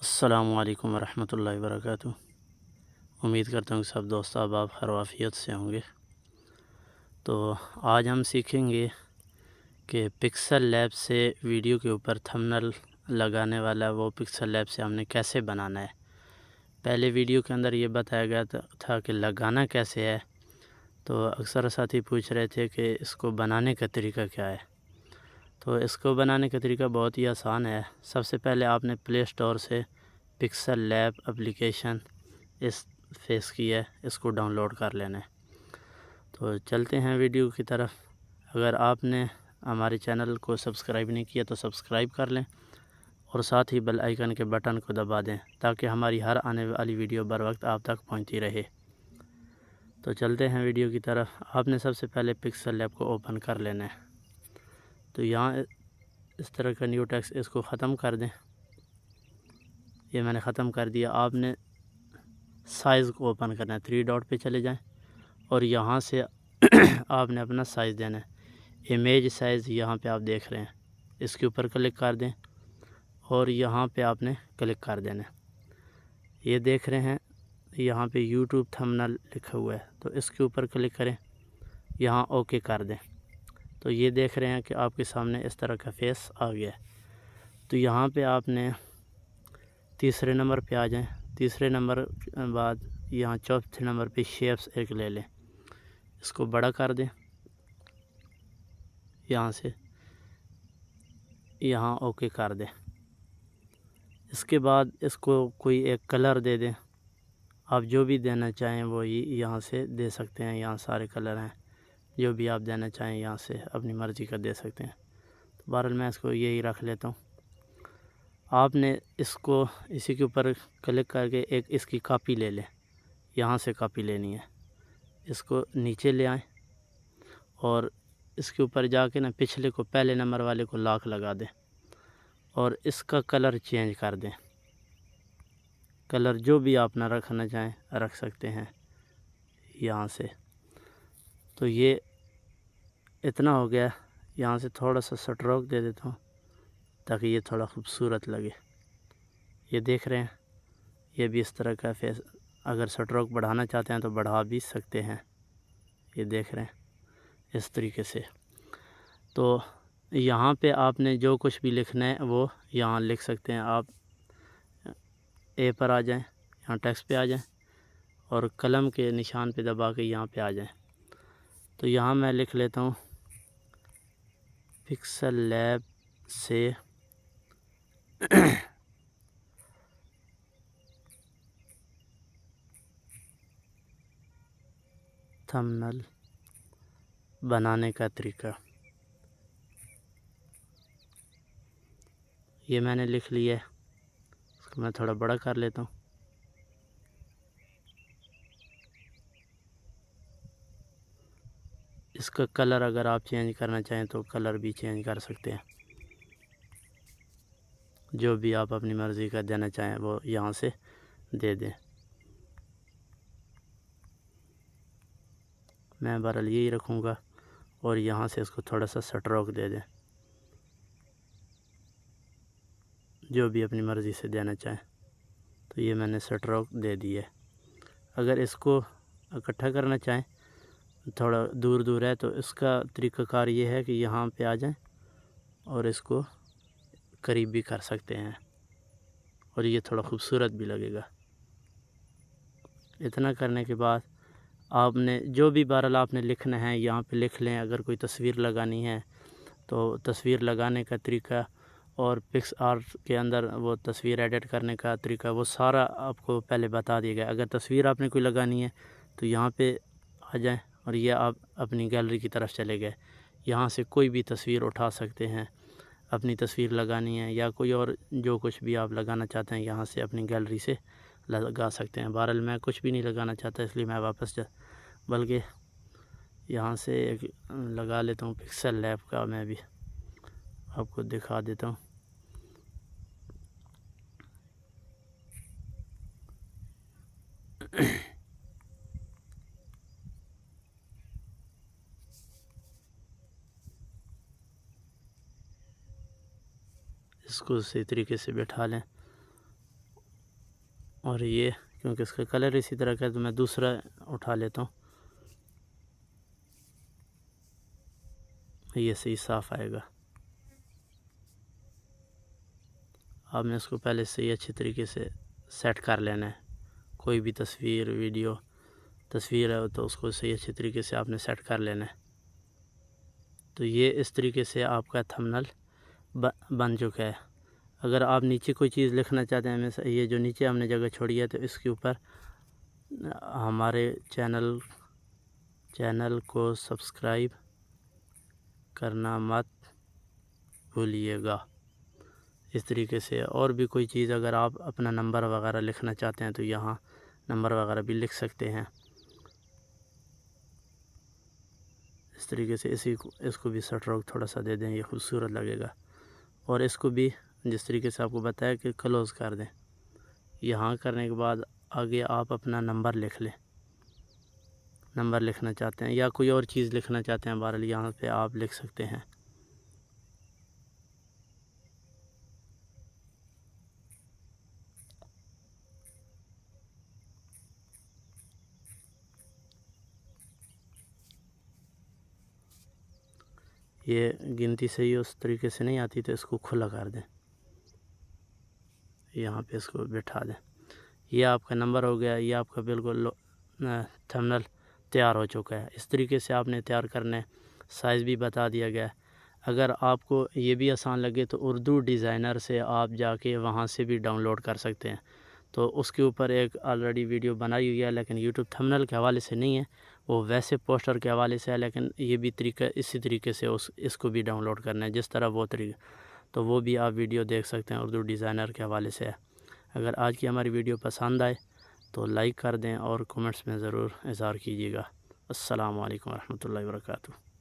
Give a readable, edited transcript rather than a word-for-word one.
السلام علیکم ورحمۃ اللہ وبرکاتہ۔ امید کرتا ہوں کہ سب دوست احباب خیر و عافیت سے ہوں گے۔ تو آج ہم سیکھیں گے کہ پکسل لیب سے ویڈیو کے اوپر تھمبنیل لگانے والا وہ پکسل لیب سے ہم نے کیسے بنانا ہے۔ پہلے ویڈیو کے اندر یہ بتایا گیا تھا کہ لگانا کیسے ہے، تو اکثر ساتھی پوچھ رہے تھے کہ اس کو بنانے کا طریقہ کیا ہے۔ تو اس کو بنانے کا طریقہ بہت ہی آسان ہے۔ سب سے پہلے آپ نے پلے اسٹور سے پکسل لیب اپلیکیشن اس فیس کی ہے، اس کو ڈاؤن لوڈ کر لینا ہے۔ تو چلتے ہیں ویڈیو کی طرف۔ اگر آپ نے ہمارے چینل کو سبسکرائب نہیں کیا تو سبسکرائب کر لیں اور ساتھ ہی بیل آئیکن کے بٹن کو دبا دیں تاکہ ہماری ہر آنے والی ویڈیو بر وقت آپ تک پہنچتی رہے۔ تو چلتے ہیں ویڈیو کی طرف۔ آپ نے سب سے پہلے پکسل لیب کو اوپن کر لینا ہے۔ تو یہاں اس طرح کا نیو ٹیکسٹ اس کو ختم کر دیں۔ یہ میں نے ختم کر دیا۔ آپ نے سائز کو اوپن کرنا ہے، 3 ڈاٹ پہ چلے جائیں اور یہاں سے آپ نے اپنا سائز دینا ہے۔ امیج سائز یہاں پہ آپ دیکھ رہے ہیں، اس کے اوپر کلک کر دیں اور یہاں پہ آپ نے کلک کر دینا ہے۔ یہ دیکھ رہے ہیں یہاں پہ یوٹیوب تھمبنیل لکھا ہوا ہے، تو اس کے اوپر کلک کریں، یہاں اوکے کر دیں۔ تو یہ دیکھ رہے ہیں کہ آپ کے سامنے اس طرح کا فیس آ گیا ہے۔ تو یہاں پہ آپ نے تیسرے نمبر پہ آ جائیں۔ تیسرے نمبر کے بعد یہاں چوتھے نمبر پہ شیپس ایک لے لیں، اس کو بڑا کر دیں، یہاں سے یہاں اوکے کر دیں۔ اس کے بعد اس کو کوئی ایک کلر دے دیں، آپ جو بھی دینا چاہیں وہ یہاں سے دے سکتے ہیں۔ یہاں سارے کلر ہیں، جو بھی آپ دینا چاہیں یہاں سے اپنی مرضی کا دے سکتے ہیں۔ تو بہرحال میں اس کو یہی رکھ لیتا ہوں۔ آپ نے اس کو اسی کے اوپر کلک کر کے ایک اس کی کاپی لے لیں، یہاں سے کاپی لینی ہے۔ اس کو نیچے لے آئیں اور اس کے اوپر جا کے پچھلے کو پہلے نمبر والے کو لاک لگا دیں اور اس کا کلر چینج کر دیں۔ کلر جو بھی آپ نہ رکھنا چاہیں رکھ سکتے ہیں یہاں سے۔ تو یہ اتنا ہو گیا۔ یہاں سے تھوڑا سا سٹروک دے دیتا ہوں تاکہ یہ تھوڑا خوبصورت لگے۔ یہ دیکھ رہے ہیں یہ بھی اس طرح کا فیس، اگر سٹروک بڑھانا چاہتے ہیں تو بڑھا بھی سکتے ہیں۔ یہ دیکھ رہے ہیں اس طریقے سے۔ تو یہاں پہ آپ نے جو کچھ بھی لکھنا ہے وہ یہاں لکھ سکتے ہیں۔ آپ اے پر آ جائیں، یہاں ٹیکسٹ پہ آ جائیں اور قلم کے نشان پہ دبا کے یہاں پہ آ جائیں۔ تو یہاں میں لکھ لیتا ہوں پکسل لیب سے تھمبنیل بنانے کا طریقہ۔ یہ میں نے لکھ لیا ہے، اس کو میں تھوڑا بڑا کر لیتا ہوں۔ اس کا کلر اگر آپ چینج کرنا چاہیں تو کلر بھی چینج کر سکتے ہیں، جو بھی آپ اپنی مرضی کا دینا چاہیں وہ یہاں سے دے دیں۔ میں بہرحال یہی رکھوں گا اور یہاں سے اس کو تھوڑا سا سٹروک دے دیں، جو بھی اپنی مرضی سے دینا چاہیں۔ تو یہ میں نے سٹروک دے دی ہے۔ اگر اس کو اکٹھا کرنا چاہیں تھوڑا دور دور ہے تو اس کا طریقہ کار یہ ہے کہ یہاں پہ آ جائیں اور اس کو قریب بھی کر سکتے ہیں اور یہ تھوڑا خوبصورت بھی لگے گا۔ اتنا کرنے کے بعد آپ نے جو بھی بہرحال آپ نے لکھنا ہے یہاں پہ لکھ لیں۔ اگر کوئی تصویر لگانی ہے تو تصویر لگانے کا طریقہ اور پکس آرٹ کے اندر وہ تصویر ایڈٹ کرنے کا طریقہ وہ سارا آپ کو پہلے بتا دیا گیا۔ اگر تصویر آپ نے کوئی لگانی ہے تو یہاں پہ آ جائیں اور یہ آپ اپنی گیلری کی طرف چلے گئے۔ یہاں سے کوئی بھی تصویر اٹھا سکتے ہیں، اپنی تصویر لگانی ہے یا کوئی اور جو کچھ بھی آپ لگانا چاہتے ہیں یہاں سے اپنی گیلری سے لگا سکتے ہیں۔ بہرحال میں کچھ بھی نہیں لگانا چاہتا اس لیے میں واپس بلکہ یہاں سے ایک لگا لیتا ہوں پکسل لیب کا، میں بھی آپ کو دکھا دیتا ہوں۔ اس کو اسی طریقے سے بٹھا لیں اور یہ کیونکہ اس کا کلر اسی طرح کا ہے تو میں دوسرا اٹھا لیتا ہوں، یہ صحیح صاف آئے گا۔ آپ نے اس کو پہلے سے ہی اچھی طریقے سے سیٹ کر لینا ہے، کوئی بھی تصویر ویڈیو تصویر ہے تو اس کو صحیح اچھی طریقے سے آپ نے سیٹ کر لینا ہے۔ تو یہ اس طریقے سے آپ کا تھمبنیل بن چکا ہے۔ اگر آپ نیچے کوئی چیز لکھنا چاہتے ہیں، مثلا یہ جو نیچے ہم نے جگہ چھوڑی ہے تو اس کے اوپر ہمارے چینل کو سبسکرائب کرنا مت بھولیے گا۔ اس طریقے سے اور بھی کوئی چیز اگر آپ اپنا نمبر وغیرہ لکھنا چاہتے ہیں تو یہاں نمبر وغیرہ بھی لکھ سکتے ہیں۔ اس طریقے سے اس کو بھی سٹروک تھوڑا سا دے دیں، یہ خوبصورت لگے گا۔ اور اس کو بھی جس طریقے سے آپ کو بتایا کہ کلوز کر دیں۔ یہاں کرنے کے بعد آگے آپ اپنا نمبر لکھ لیں، نمبر لکھنا چاہتے ہیں یا کوئی اور چیز لکھنا چاہتے ہیں، بہرحال یہاں پہ آپ لکھ سکتے ہیں۔ یہ گنتی صحیح اس طریقے سے نہیں آتی تو اس کو کھلا کر دیں، یہاں پہ اس کو بٹھا دیں۔ یہ آپ کا نمبر ہو گیا، یہ آپ کا بالکل تھمبنیل تیار ہو چکا ہے۔ اس طریقے سے آپ نے تیار کرنا ہے، سائز بھی بتا دیا گیا ہے۔ اگر آپ کو یہ بھی آسان لگے تو اردو ڈیزائنر سے آپ جا کے وہاں سے بھی ڈاؤن لوڈ کر سکتے ہیں۔ تو اس کے اوپر ایک آلریڈی ویڈیو بنائی ہوئی ہے، لیکن یوٹیوب تھمبنیل کے حوالے سے نہیں ہے، وہ ویسے پوسٹر کے حوالے سے ہے، لیکن یہ بھی طریقہ اسی طریقے سے اس کو بھی ڈاؤن لوڈ کرنا ہے جس طرح وہ طریقہ، تو وہ بھی آپ ویڈیو دیکھ سکتے ہیں، اردو ڈیزائنر کے حوالے سے ہے۔ اگر آج کی ہماری ویڈیو پسند آئے تو لائک کر دیں اور کومنٹس میں ضرور اظہار کیجیے گا۔ السلام علیکم ورحمۃ اللہ وبرکاتہ۔